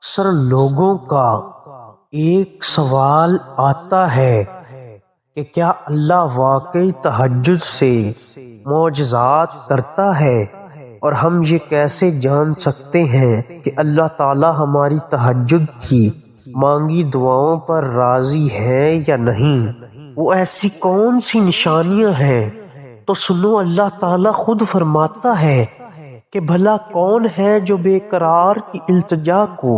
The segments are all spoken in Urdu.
اکثر لوگوں کا ایک سوال آتا ہے کہ کیا اللہ واقعی تہجد سے معجزات کرتا ہے، اور ہم یہ کیسے جان سکتے ہیں کہ اللہ تعالی ہماری تہجد کی مانگی دعاؤں پر راضی ہے یا نہیں؟ وہ ایسی کون سی نشانیاں ہیں؟ تو سنو، اللہ تعالی خود فرماتا ہے کہ بھلا کون ہے جو بے قرار کی التجا کو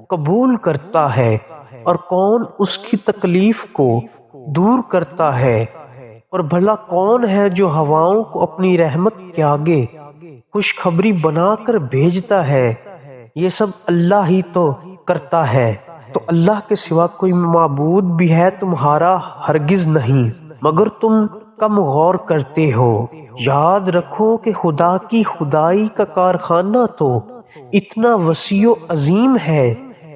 قبول کرتا ہے، اور کون اس کی تکلیف کو دور کرتا ہے، اور بھلا کون ہے جو ہواؤں کو اپنی رحمت کے آگے خوشخبری بنا کر بھیجتا ہے؟ یہ سب اللہ ہی تو کرتا ہے۔ تو اللہ کے سوا کوئی معبود بھی ہے تمہارا؟ ہرگز نہیں، مگر تم کم غور کرتے ہو۔ یاد رکھو کہ خدا کی خدائی کا کارخانہ تو اتنا وسیع و عظیم ہے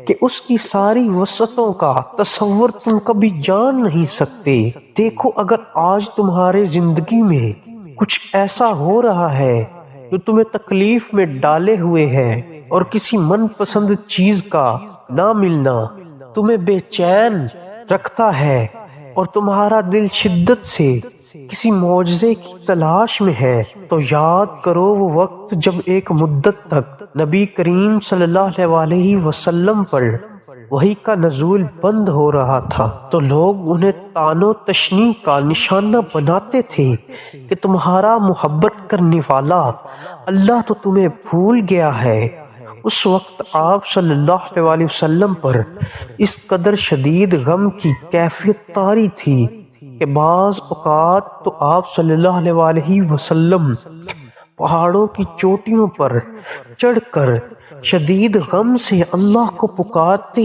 کہ اس کی ساری وسعتوں کا تصور تم کبھی جان نہیں سکتے۔ دیکھو، اگر آج تمہارے زندگی میں کچھ ایسا ہو رہا ہے جو تمہیں تکلیف میں ڈالے ہوئے ہے، اور کسی من پسند چیز کا نہ ملنا تمہیں بے چین رکھتا ہے، اور تمہارا دل شدت سے کسی معجزے کی تلاش میں ہے، تو یاد کرو وہ وقت جب ایک مدت تک نبی کریم صلی اللہ علیہ وسلم پر وحی کا نزول بند ہو رہا تھا، تو لوگ انہیں طعن و تشنیع کا نشانہ بناتے تھے کہ تمہارا محبت کرنے والا اللہ تو تمہیں بھول گیا ہے۔ اس وقت آپ صلی اللہ علیہ وسلم پر اس قدر شدید غم کی کیفیت طاری تھی کہ بعض اوقات تو آپ صلی اللہ علیہ وسلم پہاڑوں کی چوٹیوں پر چڑھ کر شدید غم سے اللہ کو پکارتے،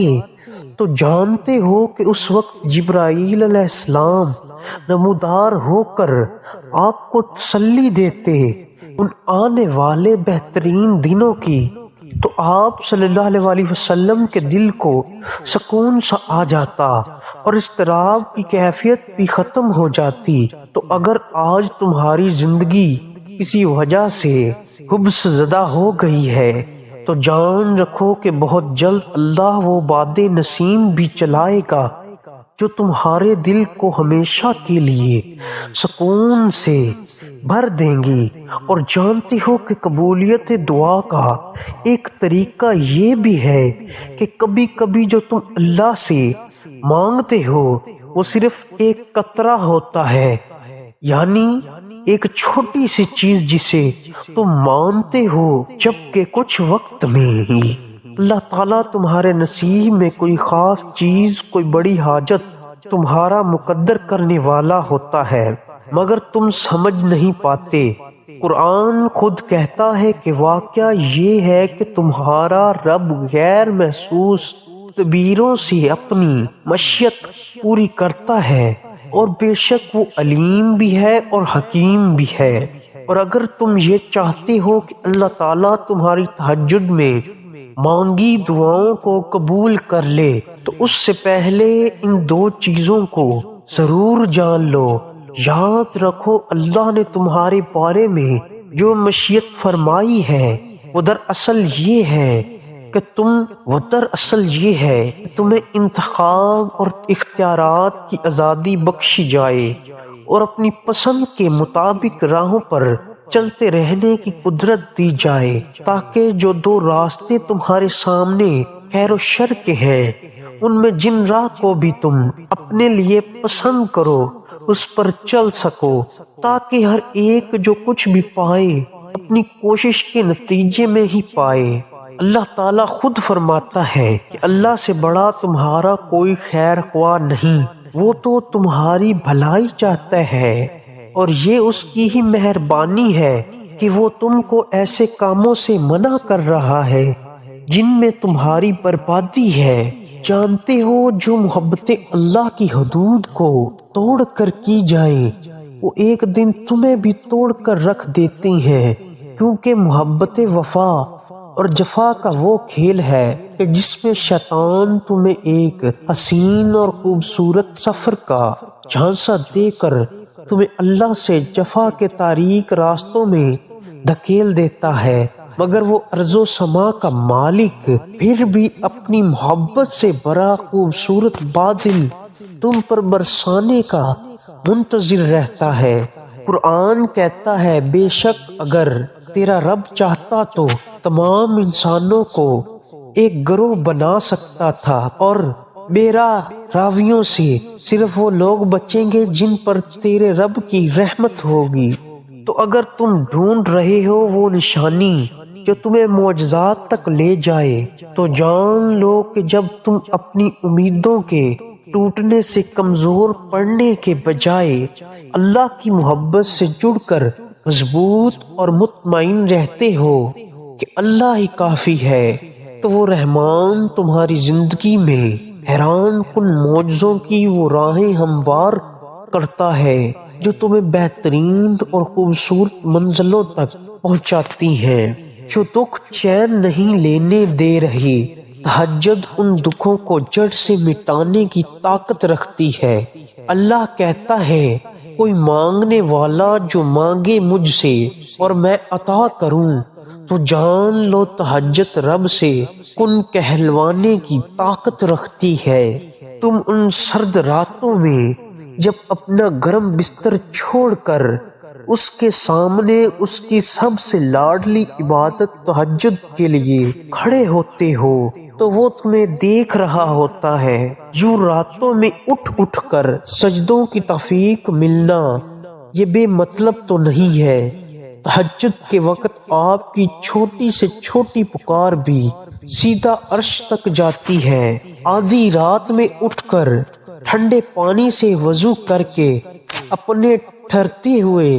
تو جانتے ہو کہ اس وقت جبرائیل علیہ السلام نمودار ہو کر آپ کو تسلی دیتے ان آنے والے بہترین دنوں کی، تو آپ صلی اللہ علیہ وسلم کے دل کو سکون سا آ جاتا اور اضطراب کی کیفیت بھی ختم ہو جاتی۔ تو اگر آج تمہاری زندگی کسی وجہ سے حبس زدہ ہو گئی ہے، تو جان رکھو کہ بہت جلد اللہ وہ باد نسیم بھی چلائے گا جو تمہارے دل کو ہمیشہ کے لیے سکون سے بھر دیں گی۔ اور جانتے ہو کہ قبولیت دعا کا ایک طریقہ یہ بھی ہے کہ کبھی کبھی جو تم اللہ سے مانگتے ہو وہ صرف ایک قطرہ ہوتا ہے، یعنی ایک چھوٹی سی چیز جسے تم مانتے ہو، جبکہ کچھ وقت میں ہی اللہ تعالیٰ تمہارے نصیب میں کوئی خاص چیز، کوئی بڑی حاجت تمہارا مقدر کرنے والا ہوتا ہے، مگر تم سمجھ نہیں پاتے۔ قرآن خود کہتا ہے کہ واقعہ یہ ہے کہ تمہارا رب غیر محسوس تدبیروں سے اپنی مشیت پوری کرتا ہے، اور بے شک وہ علیم بھی ہے اور حکیم بھی ہے۔ اور اگر تم یہ چاہتے ہو کہ اللہ تعالیٰ تمہاری تہجد میں مانگی دعاؤں کو قبول کر لے، تو اس سے پہلے ان دو چیزوں کو ضرور جان لو۔ یاد رکھو اللہ نے تمہارے بارے میں جو مشیت فرمائی ہے وہ دراصل یہ ہے کہ تمہیں انتخاب اور اختیارات کی آزادی بخشی جائے، اور اپنی پسند کے مطابق راہوں پر چلتے رہنے کی قدرت دی جائے، تاکہ جو دو راستے تمہارے سامنے خیر و شر کے ہیں، ان میں جن راہ کو بھی تم اپنے لیے پسند کرو اس پر چل سکو، تاکہ ہر ایک جو کچھ بھی پائے اپنی کوشش کے نتیجے میں ہی پائے۔ اللہ تعالیٰ خود فرماتا ہے کہ اللہ سے بڑا تمہارا کوئی خیر خواہ نہیں، وہ تو تمہاری بھلائی چاہتا ہے، اور یہ اس کی ہی مہربانی ہے کہ وہ تم کو ایسے کاموں سے منع کر رہا ہے جن میں تمہاری بربادی ہے۔ جانتے ہو جو محبت اللہ کی حدود کو توڑ کر کی جائیں، وہ ایک دن تمہیں بھی توڑ کر رکھ دیتی ہیں، کیونکہ محبت وفا اور جفا کا وہ کھیل ہے کہ جس میں شیطان تمہیں ایک حسین اور خوبصورت سفر کا جھانسا دے کر تمہیں اللہ سے جفا کے تاریک راستوں میں دھکیل دیتا ہے، مگر وہ ارض و سما کا مالک پھر بھی اپنی محبت سے بڑا خوبصورت بادل تم پر برسانے کا منتظر رہتا ہے۔ قرآن کہتا ہے بے شک اگر تیرا رب چاہتا تو تمام انسانوں کو ایک گروہ بنا سکتا تھا اور میرا راویوں سے صرف وہ لوگ بچیں گے جن پر تیرے رب کی رحمت ہوگی۔ تو اگر تم ڈھونڈ رہے ہو وہ نشانی جو تمہیں معجزات تک لے جائے تو جان لو کہ جب تم اپنی امیدوں کے ٹوٹنے سے کمزور پڑنے کے بجائے اللہ کی محبت سے جڑ کر مضبوط اور مطمئن رہتے ہو کہ اللہ ہی کافی ہے، تو وہ رحمان تمہاری زندگی میں حیران کن معجزوں کی وہ راہیں ہموار کرتا ہے جو تمہیں بہترین اور خوبصورت منزلوں تک پہنچاتی ہیں، جو دکھ چین نہیں لینے دے رہی۔ تہجد ان دکھوں کو جڑ سے مٹانے کی طاقت رکھتی ہے۔ اللہ کہتا ہے کوئی مانگنے والا جو مانگے مجھ سے اور میں عطا کروں، تو جان لو تہجد رب سے کن کہلوانے کی طاقت رکھتی ہے۔ تم ان سرد راتوں میں جب اپنا گرم بستر چھوڑ کر اس کے سامنے اس کی سب سے لاڈلی عبادت تہجد کے لیے کھڑے ہوتے ہو تو وہ تمہیں دیکھ رہا ہوتا ہے۔ یوں راتوں میں اٹھ اٹھ کر سجدوں کی توفیق ملنا یہ بے مطلب تو نہیں ہے۔ تہجد کے وقت آپ کی چھوٹی سے چھوٹی پکار بھی سیدھا عرش تک جاتی ہے۔ آدھی رات میں اٹھ کر ٹھنڈے پانی سے وضو کر کے اپنے ٹھرتے ہوئے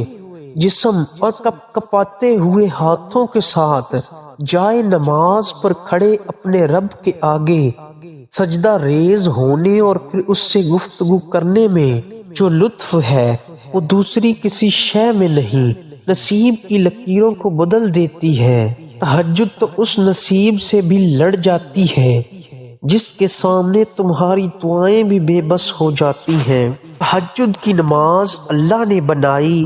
جسم اور کپاتے ہوئے ہاتھوں کے ساتھ جائے نماز پر کھڑے اپنے رب کے آگے سجدہ ریز ہونے اور پھر اس سے گفتگو کرنے میں جو لطف ہے وہ دوسری کسی شے میں نہیں، نصیب کی لکیروں کو بدل دیتی ہے۔ تہجد تو اس نصیب سے بھی لڑ جاتی ہے جس کے سامنے تمہاری دعائیں بھی بے بس ہو جاتی ہیں۔ تہجد کی نماز اللہ نے بنائی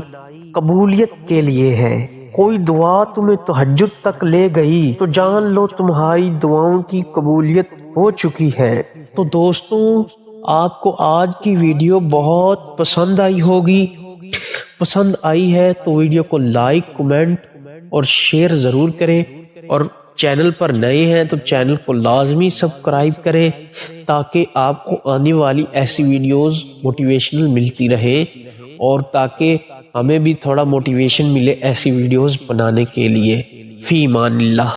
قبولیت کے لیے ہے۔ کوئی دعا تمہیں تہجد تک لے گئی تو جان لو تمہاری دعاؤں کی قبولیت ہو چکی ہے۔ تو دوستوں، آپ کو آج کی ویڈیو بہت پسند آئی ہوگی۔ پسند آئی ہے تو ویڈیو کو لائک، کمنٹ اور شیئر ضرور کریں، اور چینل پر نئے ہیں تو چینل کو لازمی سبسکرائب کریں تاکہ آپ کو آنے والی ایسی ویڈیوز موٹیویشنل ملتی رہیں، اور تاکہ ہمیں بھی تھوڑا موٹیویشن ملے ایسی ویڈیوز بنانے کے لیے۔ فی امان اللہ۔